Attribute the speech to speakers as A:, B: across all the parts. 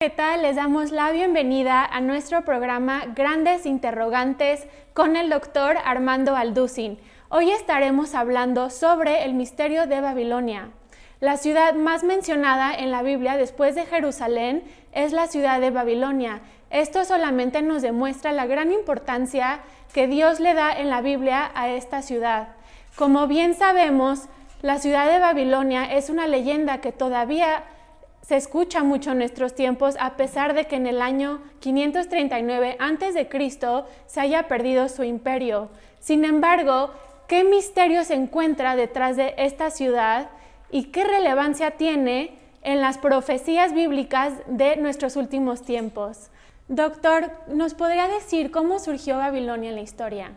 A: ¿Qué tal? Les damos la bienvenida a nuestro programa Grandes Interrogantes con el doctor Armando Alducin. Hoy estaremos hablando sobre el misterio de Babilonia. La ciudad más mencionada en la Biblia después de Jerusalén es la ciudad de Babilonia. Esto solamente nos demuestra la gran importancia que Dios le da en la Biblia a esta ciudad. Como bien sabemos, la ciudad de Babilonia es una leyenda que todavía se escucha mucho en nuestros tiempos, a pesar de que en el año 539 a.C. se haya perdido su imperio. Sin embargo, ¿qué misterio se encuentra detrás de esta ciudad y qué relevancia tiene en las profecías bíblicas de nuestros últimos tiempos? Doctor, ¿nos podría decir cómo surgió Babilonia en la historia?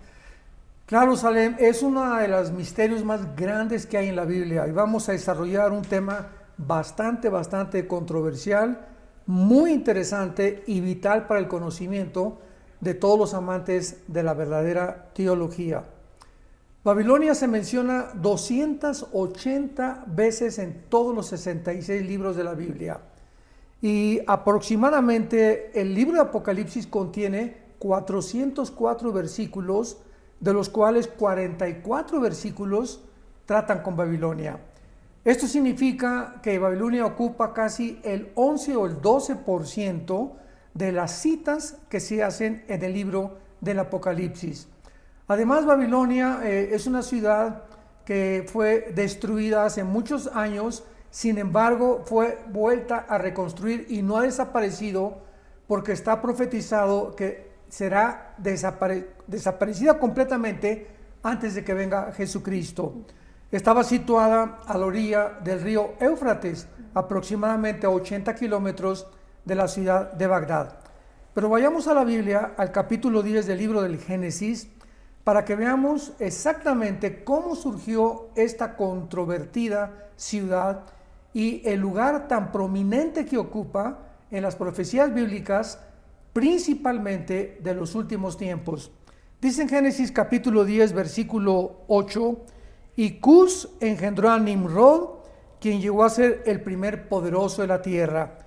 B: Claro, Salem, es uno de los misterios más grandes que hay en la Biblia y vamos a desarrollar un tema bastante controversial, muy interesante y vital para el conocimiento de todos los amantes de la verdadera teología. Babilonia se menciona 280 veces en todos los 66 libros de la Biblia y aproximadamente el libro de Apocalipsis contiene 404 versículos, de los cuales 44 versículos tratan con Babilonia. Esto significa que Babilonia ocupa casi el 11 o el 12% de las citas que se hacen en el libro del Apocalipsis. Además, Babilonia es una ciudad que fue destruida hace muchos años, sin embargo fue vuelta a reconstruir y no ha desaparecido porque está profetizado que será desaparecida completamente antes de que venga Jesucristo. Estaba situada a la orilla del río Éufrates, aproximadamente a 80 kilómetros de la ciudad de Bagdad. Pero vayamos a la Biblia, al capítulo 10 del libro del Génesis, para que veamos exactamente cómo surgió esta controvertida ciudad y el lugar tan prominente que ocupa en las profecías bíblicas, principalmente de los últimos tiempos. Dice en Génesis capítulo 10, versículo 8, y Cus engendró a Nimrod, quien llegó a ser el primer poderoso de la tierra.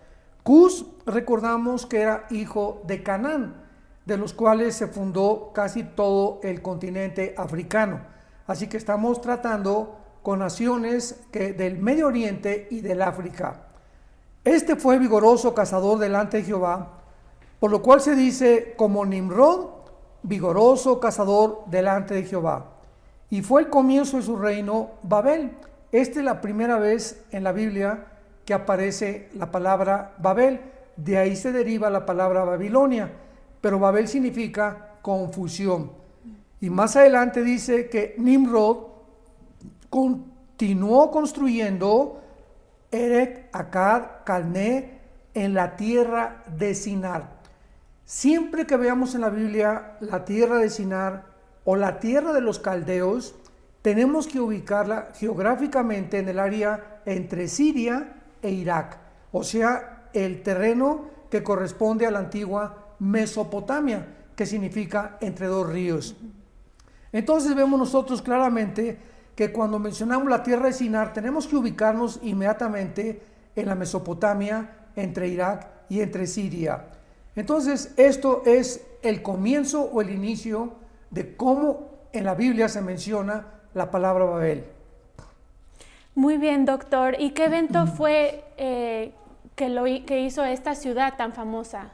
B: Cus, recordamos que era hijo de Canaán, de los cuales se fundó casi todo el continente africano. Así que estamos tratando con naciones del Medio Oriente y del África. Este fue vigoroso cazador delante de Jehová, por lo cual se dice como Nimrod, vigoroso cazador delante de Jehová. Y fue el comienzo de su reino Babel. Esta es la primera vez en la Biblia que aparece la palabra Babel. De ahí se deriva la palabra Babilonia. Pero Babel significa confusión. Y más adelante dice que Nimrod continuó construyendo Erech, Akkad, Calné en la tierra de Sinar. Siempre que veamos en la Biblia la tierra de Sinar o la tierra de los caldeos, tenemos que ubicarla geográficamente en el área entre Siria e Irak, o sea, el terreno que corresponde a la antigua Mesopotamia, que significa entre dos ríos. Entonces vemos nosotros claramente que cuando mencionamos la tierra de Sinar, tenemos que ubicarnos inmediatamente en la Mesopotamia, entre Irak y entre Siria. Entonces esto es el comienzo o el inicio de cómo en la Biblia se menciona la palabra Babel.
A: Muy bien, doctor. ¿Y qué evento fue que hizo esta ciudad tan famosa?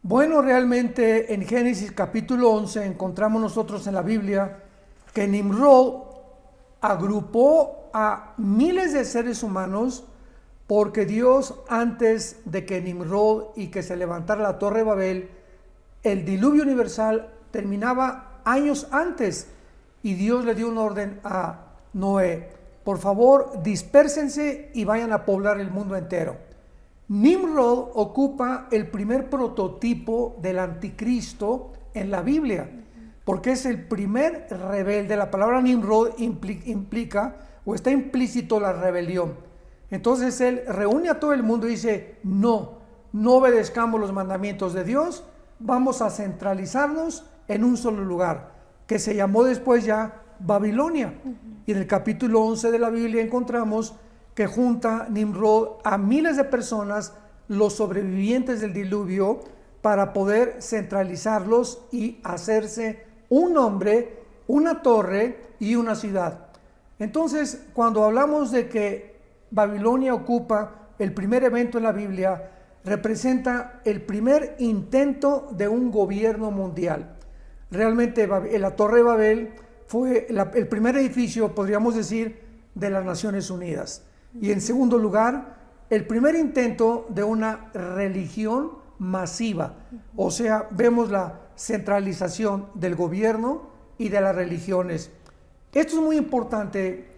B: Bueno, realmente en Génesis capítulo 11 encontramos nosotros en la Biblia que Nimrod agrupó a miles de seres humanos porque Dios, antes de que Nimrod y que se levantara la torre de Babel, el diluvio universal terminaba años antes y Dios le dio una orden a Noé: por favor dispérsense y vayan a poblar el mundo entero. Nimrod ocupa el primer prototipo del anticristo en la Biblia, porque es el primer rebelde. La palabra Nimrod implica o está implícito la rebelión. Entonces él reúne a todo el mundo y dice: no obedezcamos los mandamientos de Dios, vamos a centralizarnos en un solo lugar, que se llamó después ya Babilonia. Y en el capítulo 11 de la Biblia encontramos que junta Nimrod a miles de personas, los sobrevivientes del diluvio para poder centralizarlos y hacerse un hombre, una torre y una ciudad. Entonces, cuando hablamos de que Babilonia ocupa el primer evento en la Biblia, representa el primer intento de un gobierno mundial. Realmente la Torre de Babel fue el primer edificio, podríamos decir, de las Naciones Unidas. Y en segundo lugar, el primer intento de una religión masiva. O sea, vemos la centralización del gobierno y de las religiones. Esto es muy importante,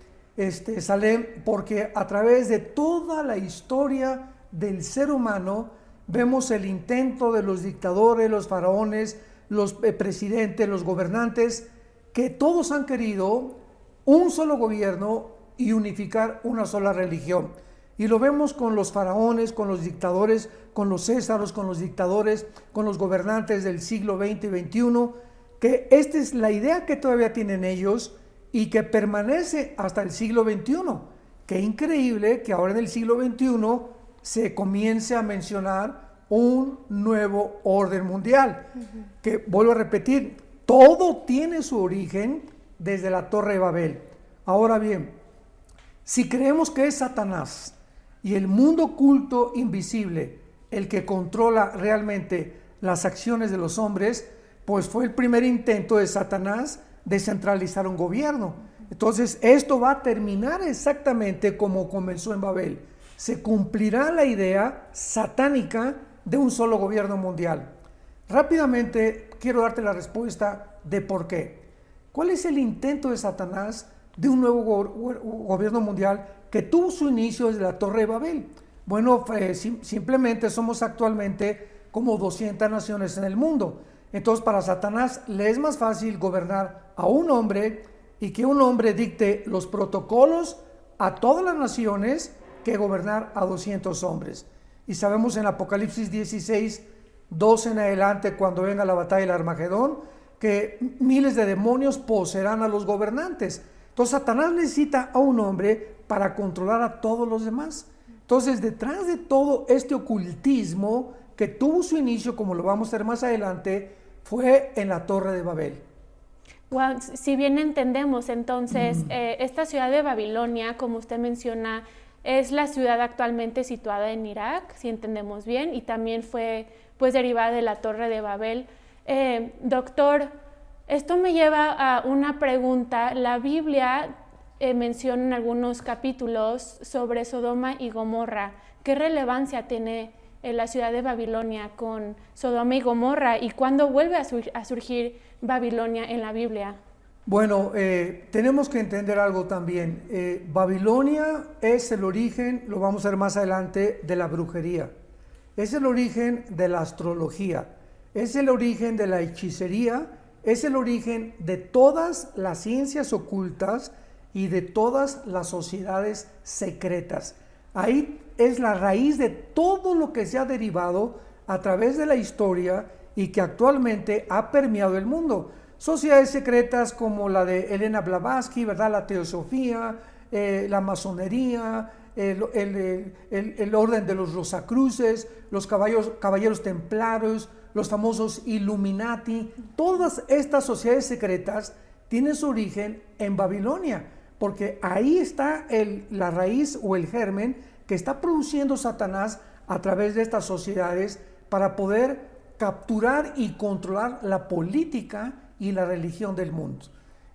B: Salem, porque a través de toda la historia del ser humano vemos el intento de los dictadores, los faraones, los presidentes, los gobernantes, que todos han querido un solo gobierno y unificar una sola religión. Y lo vemos con los faraones, con los dictadores, con los césaros, con los dictadores, con los gobernantes del siglo XX y XXI, que esta es la idea que todavía tienen ellos y que permanece hasta el siglo XXI. Qué increíble que ahora en el siglo XXI se comience a mencionar un nuevo orden mundial, que vuelvo a repetir, todo tiene su origen desde la Torre de Babel. Ahora bien, si creemos que es Satanás y el mundo oculto invisible el que controla realmente las acciones de los hombres, pues fue el primer intento de Satanás de centralizar un gobierno. Entonces esto va a terminar exactamente como comenzó en Babel. Se cumplirá la idea satánica de un solo gobierno mundial. Rápidamente quiero darte la respuesta de por qué. ¿Cuál es el intento de Satanás de un nuevo gobierno mundial que tuvo su inicio desde la Torre de Babel? Bueno, simplemente somos actualmente como 200 naciones en el mundo. Entonces para Satanás le es más fácil gobernar a un hombre y que un hombre dicte los protocolos a todas las naciones que gobernar a 200 hombres. Y sabemos en Apocalipsis 16, 12 en adelante, cuando venga la batalla del Armagedón, que miles de demonios poseerán a los gobernantes. Entonces Satanás necesita a un hombre para controlar a todos los demás. Entonces detrás de todo este ocultismo que tuvo su inicio, como lo vamos a ver más adelante, fue en la Torre de Babel.
A: Wow, si bien entendemos entonces, esta ciudad de Babilonia, como usted menciona, es la ciudad actualmente situada en Irak, si entendemos bien, y también fue pues derivada de la Torre de Babel. Doctor, esto me lleva a una pregunta. La Biblia menciona en algunos capítulos sobre Sodoma y Gomorra. ¿Qué relevancia tiene la ciudad de Babilonia con Sodoma y Gomorra? ¿Y cuándo vuelve a surgir Babilonia en la Biblia?
B: Bueno, tenemos que entender algo también. Babilonia es el origen, lo vamos a ver más adelante, de la brujería. Es el origen de la astrología. Es el origen de la hechicería. Es el origen de todas las ciencias ocultas y de todas las sociedades secretas. Ahí es la raíz de todo lo que se ha derivado a través de la historia y que actualmente ha permeado el mundo. Sociedades secretas como la de Elena Blavatsky, ¿verdad? La teosofía, la masonería, el orden de los Rosacruces, los caballeros templarios, los famosos Illuminati. Todas estas sociedades secretas tienen su origen en Babilonia, porque ahí está la raíz o el germen que está produciendo Satanás a través de estas sociedades para poder capturar y controlar la política y la religión del mundo.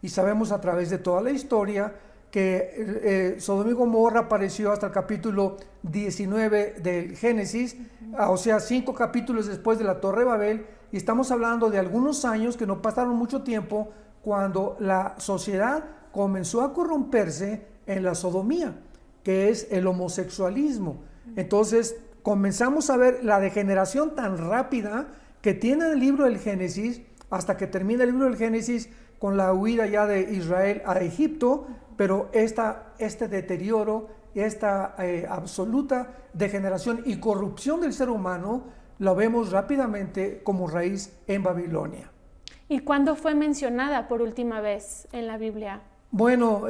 B: Y sabemos a través de toda la historia que Sodoma y Gomorra apareció hasta el capítulo 19 del Génesis, o sea, 5 capítulos después de la Torre de Babel, y estamos hablando de algunos años que no pasaron mucho tiempo cuando la sociedad comenzó a corromperse en la sodomía, que es el homosexualismo. Entonces comenzamos a ver la degeneración tan rápida que tiene el libro del Génesis, hasta que termina el libro del Génesis con la huida ya de Israel a Egipto, pero este deterioro, esta absoluta degeneración y corrupción del ser humano, la vemos rápidamente como raíz en Babilonia.
A: ¿Y cuándo fue mencionada por última vez en la Biblia?
B: Bueno,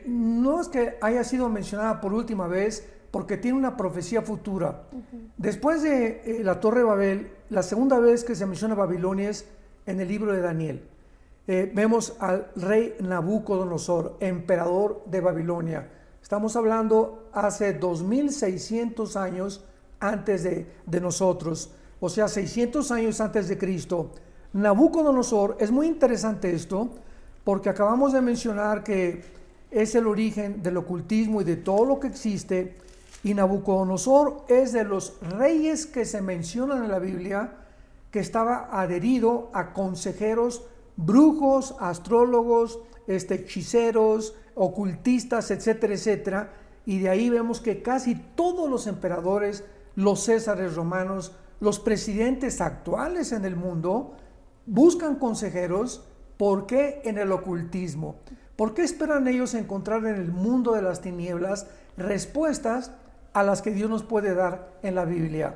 B: no es que haya sido mencionada por última vez, porque tiene una profecía futura. Después de la Torre de Babel, la segunda vez que se menciona Babilonia es en el libro de Daniel. Vemos al rey Nabucodonosor, emperador de Babilonia. Estamos hablando hace 2600 años antes de nosotros, o sea, 600 años antes de Cristo. Nabucodonosor, es muy interesante esto, porque acabamos de mencionar que es el origen del ocultismo y de todo lo que existe, y Nabucodonosor es de los reyes que se mencionan en la Biblia, que estaba adherido a consejeros, brujos, astrólogos, hechiceros, ocultistas, etcétera, etcétera, y de ahí vemos que casi todos los emperadores, los césares romanos, los presidentes actuales en el mundo, buscan consejeros. ¿Por qué en el ocultismo? ¿Por qué esperan ellos encontrar en el mundo de las tinieblas respuestas a las que Dios nos puede dar en la Biblia?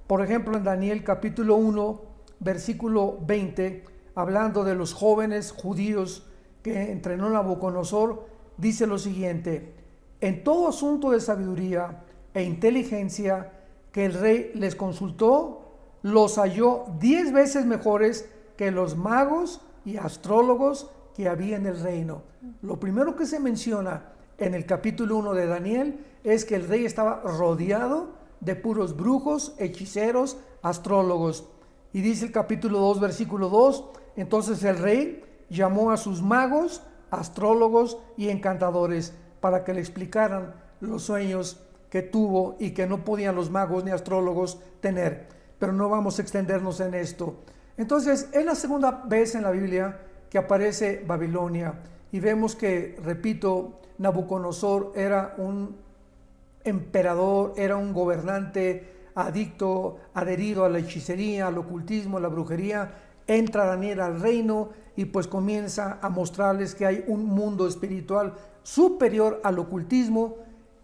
B: Por ejemplo, en Daniel capítulo 1, versículo 20, hablando de los jóvenes judíos que entrenó Nabucodonosor, dice lo siguiente: en todo asunto de sabiduría e inteligencia que el rey les consultó, los halló 10 veces mejores que los magos y astrólogos que había en el reino. Lo primero que se menciona en el capítulo 1 de Daniel es que el rey estaba rodeado de puros brujos, hechiceros, astrólogos. Y dice el capítulo 2, versículo 2, entonces el rey llamó a sus magos, astrólogos y encantadores para que le explicaran los sueños que tuvo y que no podían los magos ni astrólogos tener. Pero no vamos a extendernos en esto. Entonces, es la segunda vez en la Biblia que aparece Babilonia y vemos que, repito, Nabucodonosor era un emperador, era un gobernante adherido a la hechicería, al ocultismo, a la brujería. Entra Daniel al reino y pues comienza a mostrarles que hay un mundo espiritual superior al ocultismo.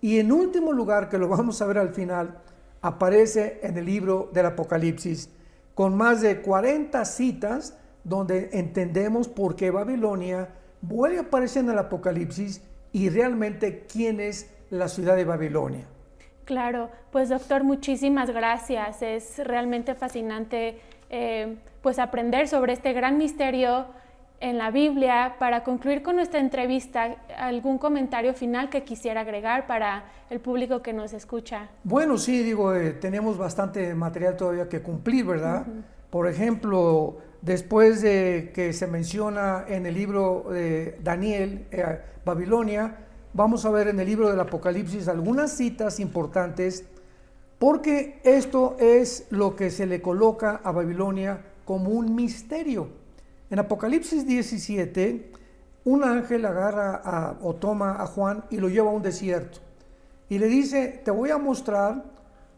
B: Y en último lugar, que lo vamos a ver al final, aparece en el libro del Apocalipsis, con más de 40 citas donde entendemos por qué Babilonia vuelve a aparecer en el Apocalipsis y realmente quién es la ciudad de Babilonia.
A: Claro, pues doctor, muchísimas gracias. Es realmente fascinante pues aprender sobre este gran misterio en la Biblia. Para concluir con nuestra entrevista, ¿algún comentario final que quisiera agregar para el público que nos escucha?
B: Bueno, sí, tenemos bastante material todavía que cumplir, ¿verdad? Por ejemplo, después de que se menciona en el libro de Daniel, Babilonia, vamos a ver en el libro del Apocalipsis algunas citas importantes, porque esto es lo que se le coloca a Babilonia como un misterio. En Apocalipsis 17, un ángel agarra o toma a Juan y lo lleva a un desierto. Y le dice, te voy a mostrar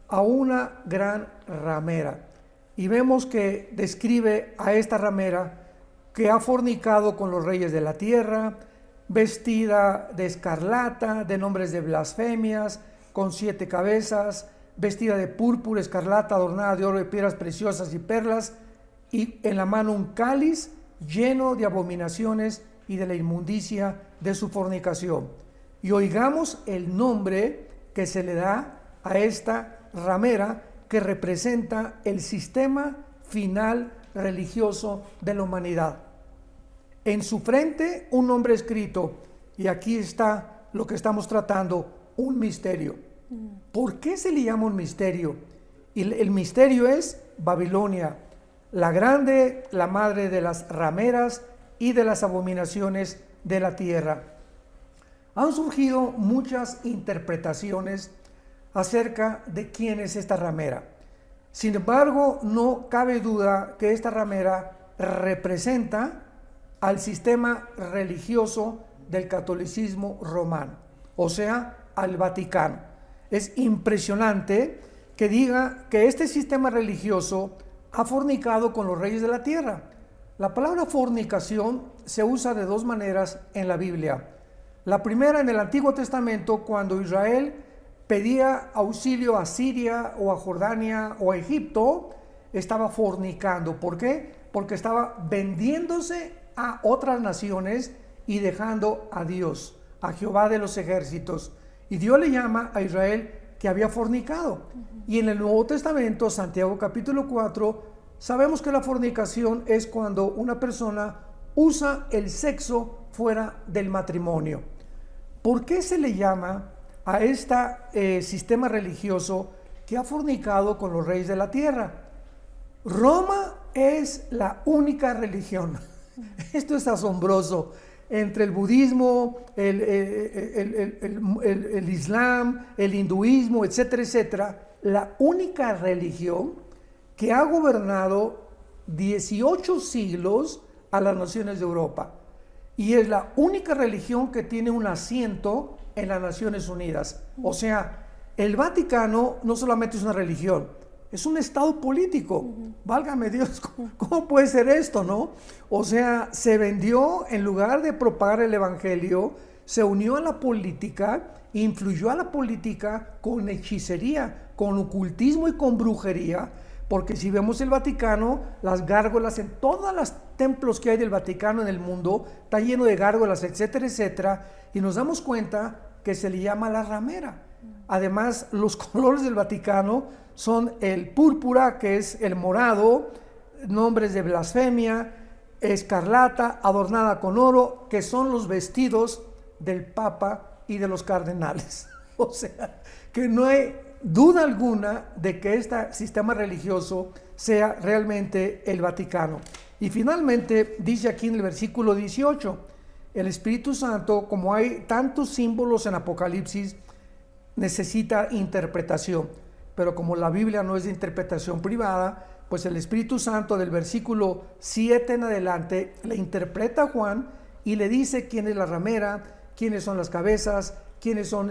B: a una gran ramera. Y vemos que describe a esta ramera que ha fornicado con los reyes de la tierra, vestida de escarlata, de nombres de blasfemias, con 7 cabezas, vestida de púrpura, escarlata, adornada de oro, de piedras preciosas y perlas, y en la mano un cáliz lleno de abominaciones y de la inmundicia de su fornicación. Y oigamos el nombre que se le da a esta ramera, que representa el sistema final religioso de la humanidad. En su frente un nombre escrito, y aquí está lo que estamos tratando, un misterio. ¿Por qué se le llama un misterio? Y el misterio es Babilonia, la grande, la madre de las rameras y de las abominaciones de la tierra. Han surgido muchas interpretaciones acerca de quién es esta ramera. Sin embargo, no cabe duda que esta ramera representa al sistema religioso del catolicismo romano, o sea, al Vaticano. Es impresionante que diga que este sistema religioso ha fornicado con los reyes de la tierra. La palabra fornicación se usa de 2 maneras en la Biblia. La primera, en el Antiguo Testamento, cuando Israel pedía auxilio a Siria o a Jordania o a Egipto, estaba fornicando. ¿Por qué? Porque estaba vendiéndose a otras naciones y dejando a Dios, a Jehová de los ejércitos. Y Dios le llama a Israel que había fornicado. Y en el Nuevo Testamento, Santiago capítulo 4, sabemos que la fornicación es cuando una persona usa el sexo fuera del matrimonio. ¿Por qué se le llama a este sistema religioso que ha fornicado con los reyes de la tierra? Roma es la única religión. Esto es asombroso. Entre el budismo, el islam, el hinduismo, etcétera, etcétera, la única religión que ha gobernado 18 siglos a las naciones de Europa. Y es la única religión que tiene un asiento en las Naciones Unidas. O sea, el Vaticano no solamente es una religión, es un estado político. Válgame Dios, ¿cómo puede ser esto, no? O sea, se vendió, en lugar de propagar el evangelio, se unió a la política, influyó a la política con hechicería, con ocultismo y con brujería, porque si vemos el Vaticano, las gárgolas en todos los templos que hay del Vaticano en el mundo, está lleno de gárgolas, etcétera, etcétera, y nos damos cuenta que se le llama la ramera. Además, los colores del Vaticano son el púrpura, que es el morado, nombres de blasfemia, escarlata, adornada con oro, que son los vestidos del Papa y de los cardenales. O sea, que no hay duda alguna de que este sistema religioso sea realmente el Vaticano. Y finalmente dice aquí en el versículo 18, el Espíritu Santo, como hay tantos símbolos en Apocalipsis, necesita interpretación. Pero como la Biblia no es de interpretación privada, pues el Espíritu Santo del versículo 7 en adelante le interpreta a Juan y le dice quién es la ramera, quiénes son las cabezas, quiénes son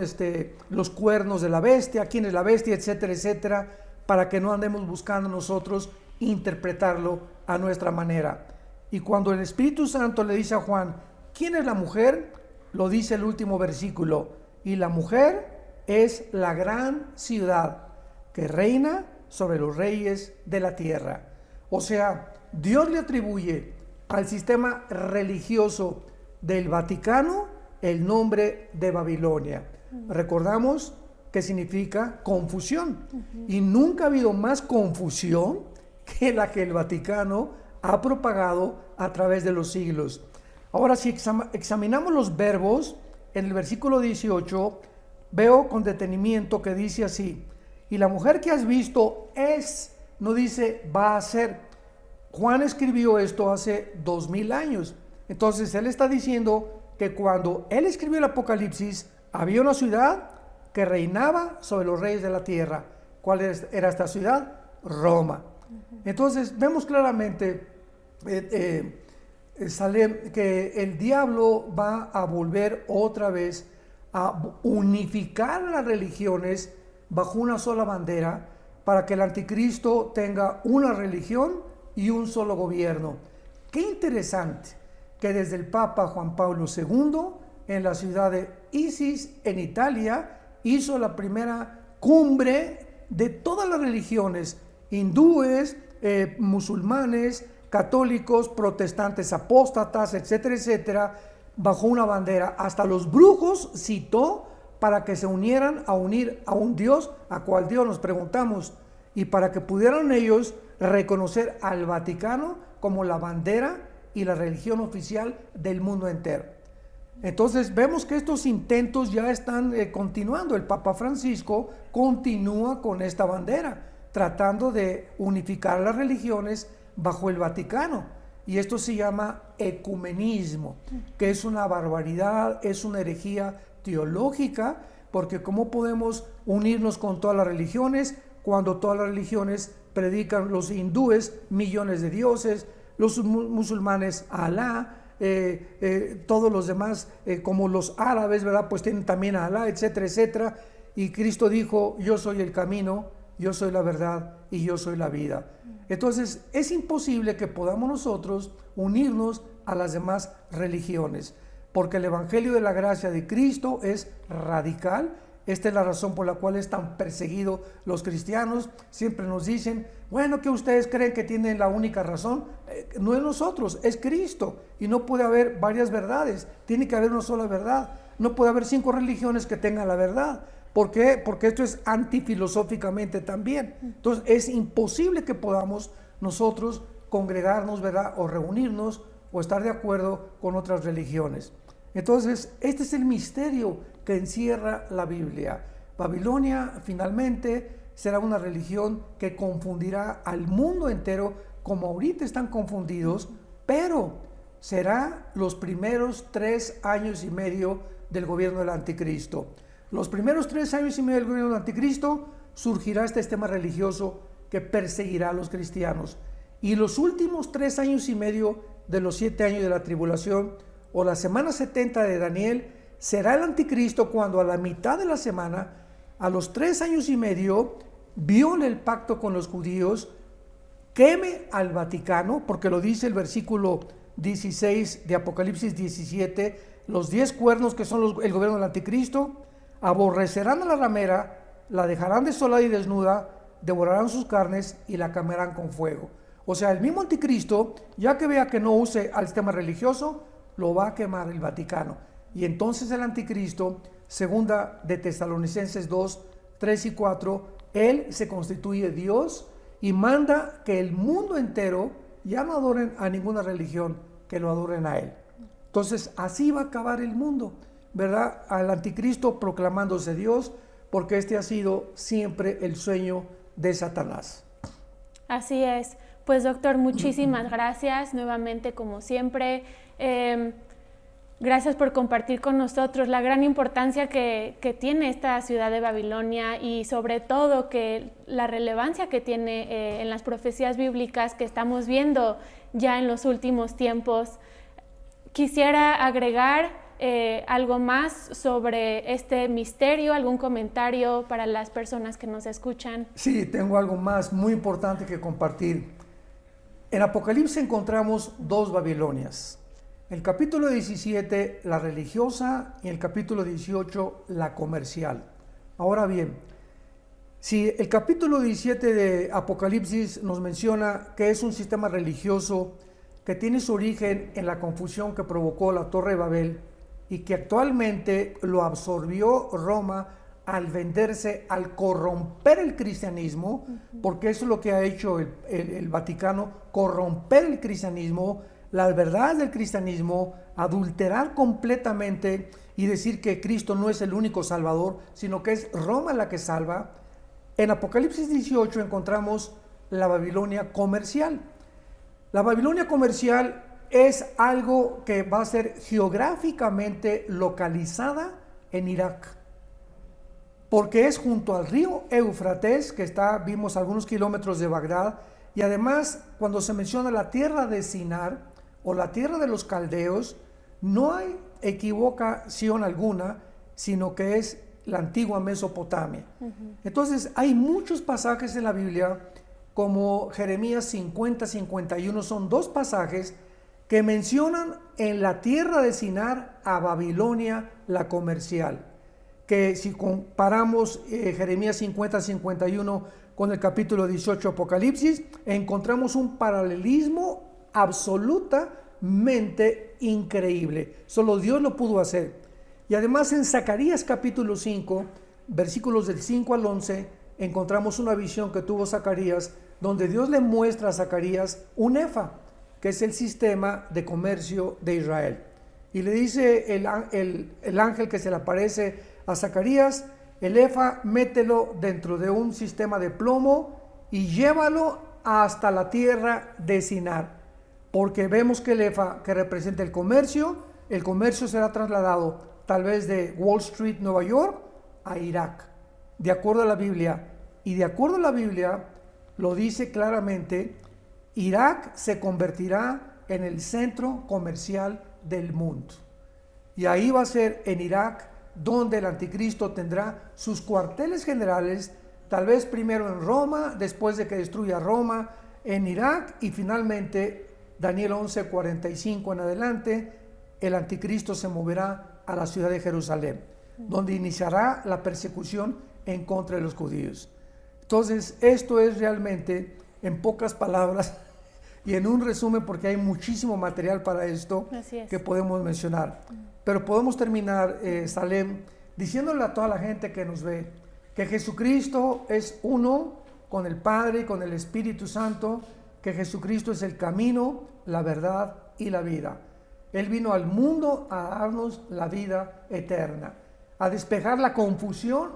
B: los cuernos de la bestia, quién es la bestia, etcétera, etcétera, para que no andemos buscando nosotros interpretarlo a nuestra manera. Y cuando el Espíritu Santo le dice a Juan, ¿quién es la mujer? Lo dice el último versículo, y la mujer es la gran ciudad que reina sobre los reyes de la tierra. O sea, Dios le atribuye al sistema religioso del Vaticano el nombre de Babilonia. Recordamos que significa confusión. Y nunca ha habido más confusión que la que el Vaticano ha propagado a través de los siglos. Ahora, si examinamos los verbos, en el versículo 18, veo con detenimiento que dice así, y la mujer que has visto es, no dice va a ser. Juan escribió esto hace 2000 años. Entonces él está diciendo que cuando él escribió el Apocalipsis, había una ciudad que reinaba sobre los reyes de la tierra. ¿Cuál era esta ciudad? Roma. Entonces vemos claramente que el diablo va a volver otra vez a unificar las religiones bajo una sola bandera para que el anticristo tenga una religión y un solo gobierno. Qué interesante que desde el Papa Juan Pablo II en la ciudad de Isis en Italia hizo la primera cumbre de todas las religiones, hindúes, musulmanes, católicos, protestantes, apóstatas, etcétera, etcétera, bajo una bandera. Hasta los brujos citó para que se unieran a unir a un Dios, a cual Dios nos preguntamos, y para que pudieran ellos reconocer al Vaticano como la bandera y la religión oficial del mundo entero. Entonces vemos que estos intentos ya están continuando. El Papa Francisco continúa con esta bandera, tratando de unificar las religiones bajo el Vaticano. Y esto se llama ecumenismo, que es una barbaridad, es una herejía teológica, porque ¿cómo podemos unirnos con todas las religiones cuando todas las religiones predican, los hindúes, millones de dioses, los musulmanes, Alá, todos los demás, como los árabes, ¿verdad? Pues tienen también a Alá, etcétera, etcétera. Y Cristo dijo, yo soy el camino, yo soy la verdad y yo soy la vida. Entonces es imposible que podamos nosotros unirnos a las demás religiones, porque el Evangelio de la gracia de Cristo es radical. Esta es la razón por la cual es tan perseguido los cristianos. Siempre nos dicen, bueno, que ustedes creen que tienen la única razón. No es nosotros, es Cristo. Y no puede haber varias verdades, tiene que haber una sola verdad. No puede haber 5 religiones que tengan la verdad. ¿Por qué? Porque esto es antifilosóficamente también. Entonces es imposible que podamos nosotros congregarnos, ¿verdad? O reunirnos o estar de acuerdo con otras religiones. Entonces este es el misterio que encierra la Biblia. Babilonia finalmente será una religión que confundirá al mundo entero, como ahorita están confundidos, pero será los primeros 3 años y medio del gobierno del anticristo. Los primeros 3 años y medio del gobierno del anticristo surgirá este sistema religioso que perseguirá a los cristianos. Y los últimos 3 años y medio de los 7 años de la tribulación, o la semana 70 de Daniel, será el anticristo cuando a la mitad de la semana, a los 3 años y medio, viole el pacto con los judíos, queme al Vaticano, porque lo dice el versículo 16 de Apocalipsis 17, los 10 cuernos que son el gobierno del anticristo, aborrecerán a la ramera, la dejarán desolada y desnuda, devorarán sus carnes y la quemarán con fuego. O sea, el mismo anticristo, ya que vea que no use al sistema religioso, lo va a quemar el Vaticano. Y entonces el anticristo, segunda de Tesalonicenses 2, 3 y 4, él se constituye Dios y manda que el mundo entero ya no adoren a ninguna religión, que lo adoren a él. Entonces así va a acabar el mundo, ¿verdad? Al anticristo proclamándose Dios, porque este ha sido siempre el sueño de Satanás.
A: Así es. Pues doctor, muchísimas gracias nuevamente como siempre. Gracias por compartir con nosotros la gran importancia que tiene esta ciudad de Babilonia y sobre todo que la relevancia que tiene en las profecías bíblicas que estamos viendo ya en los últimos tiempos. Quisiera agregar algo más sobre este misterio, algún comentario para las personas que nos escuchan.
B: Sí, tengo algo más muy importante que compartir. En Apocalipsis encontramos 2 Babilonias. El capítulo 17, la religiosa, y el capítulo 18, la comercial. Ahora bien, si el capítulo 17 de Apocalipsis nos menciona que es un sistema religioso que tiene su origen en la confusión que provocó la Torre de Babel y que actualmente lo absorbió Roma al venderse, al corromper el cristianismo, porque eso es lo que ha hecho el Vaticano, corromper el cristianismo, las verdades del cristianismo, adulterar completamente y decir que Cristo no es el único salvador, sino que es Roma la que salva. En Apocalipsis 18 encontramos la Babilonia comercial. La Babilonia comercial es algo que va a ser geográficamente localizada en Irak, porque es junto al río Éufrates, que está, vimos, algunos kilómetros de Bagdad, y además cuando se menciona la tierra de Sinar, o la tierra de los caldeos, no hay equivocación alguna, sino que es la antigua Mesopotamia. Entonces hay muchos pasajes en la Biblia, como Jeremías 50, 51, son 2 pasajes que mencionan en la tierra de Sinar a Babilonia la comercial, que si comparamos Jeremías 50, 51 con el capítulo 18 Apocalipsis, encontramos un paralelismo absolutamente increíble. Solo Dios lo pudo hacer. Y además en Zacarías capítulo 5, versículos del 5 al 11, encontramos una visión que tuvo Zacarías, donde Dios le muestra a Zacarías un efa, que es el sistema de comercio de Israel. Y le dice el ángel que se le aparece a Zacarías, el efa mételo dentro de un sistema de plomo y llévalo hasta la tierra de Sinar. Porque vemos que el efa, que representa el comercio será trasladado tal vez de Wall Street, Nueva York, a Irak, de acuerdo a la Biblia. Y de acuerdo a la Biblia, lo dice claramente, Irak se convertirá en el centro comercial del mundo. Y ahí va a ser en Irak donde el anticristo tendrá sus cuarteles generales, tal vez primero en Roma, después de que destruya Roma, en Irak, y finalmente Daniel 11:45 en adelante, el anticristo se moverá a la ciudad de Jerusalén, donde iniciará la persecución en contra de los judíos. Entonces, esto es realmente, en pocas palabras y en un resumen, porque hay muchísimo material para esto que podemos mencionar. Pero podemos terminar, Salem, diciéndole a toda la gente que nos ve que Jesucristo es uno con el Padre y con el Espíritu Santo, que Jesucristo es el camino, la verdad y la vida. Él vino al mundo a darnos la vida eterna, a despejar la confusión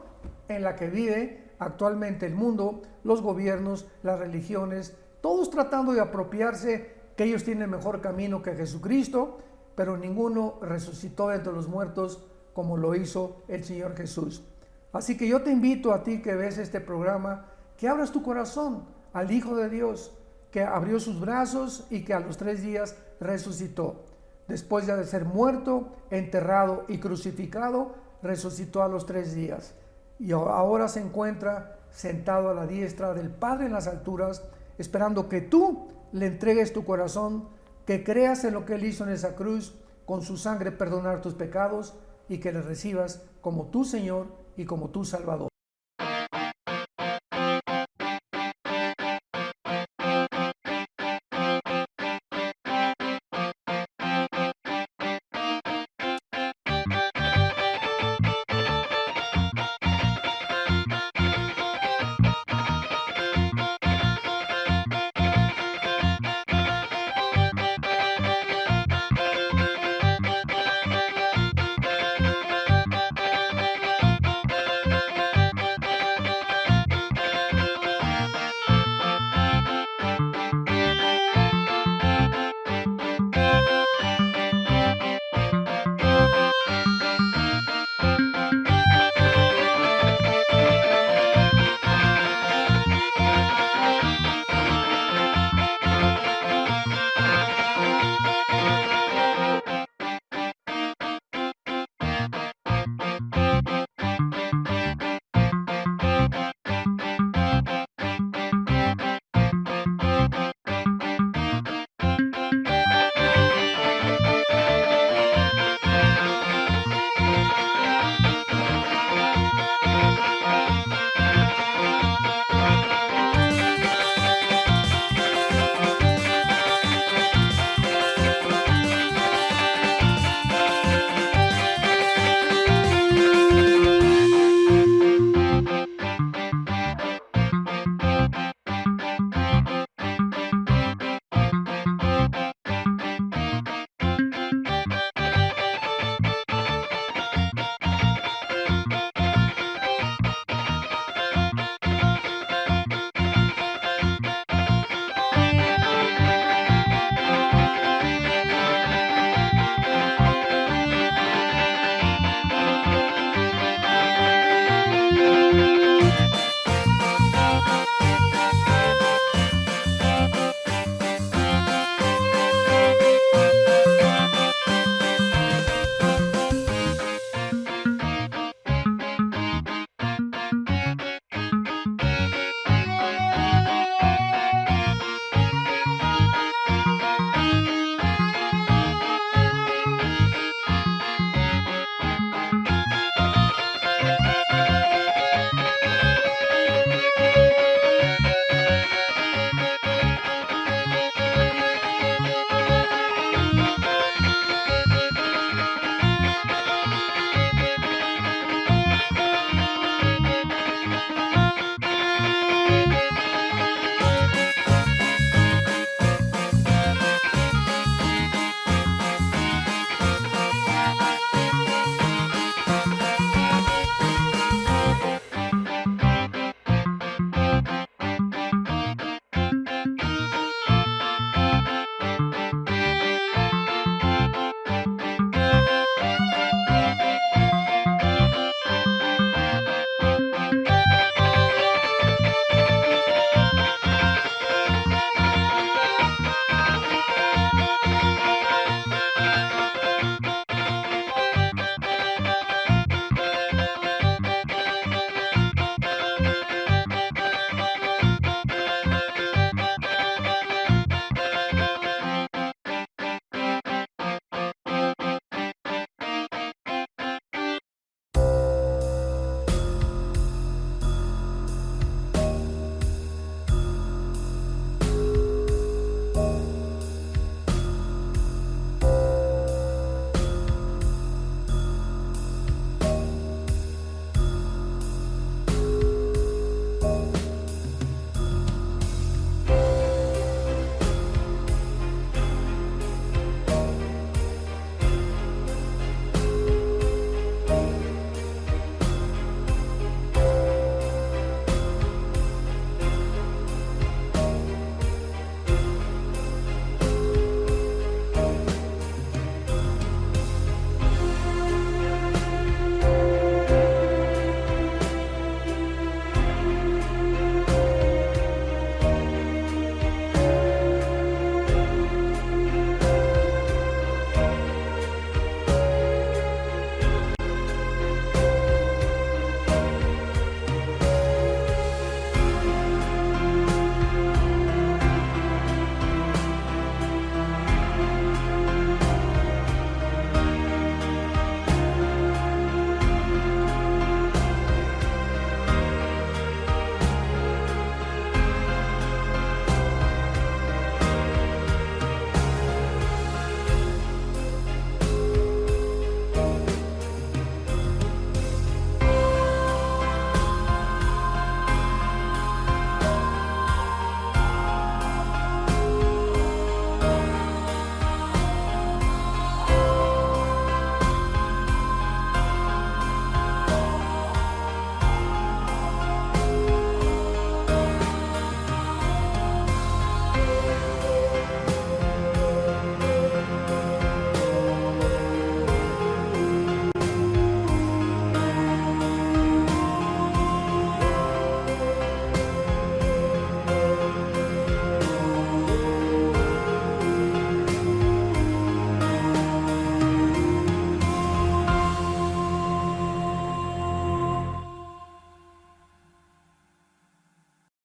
B: en la que vive actualmente el mundo, los gobiernos, las religiones, todos tratando de apropiarse que ellos tienen mejor camino que Jesucristo, pero ninguno resucitó de entre los muertos como lo hizo el Señor Jesús. Así que yo te invito a ti que ves este programa, que abras tu corazón al Hijo de Dios, que abrió sus brazos y que a los 3 días resucitó. Después de ser muerto, enterrado y crucificado, resucitó a los 3 días. Y ahora se encuentra sentado a la diestra del Padre en las alturas, esperando que tú le entregues tu corazón, que creas en lo que Él hizo en esa cruz, con su sangre perdonar tus pecados y que le recibas como tu Señor y como tu Salvador.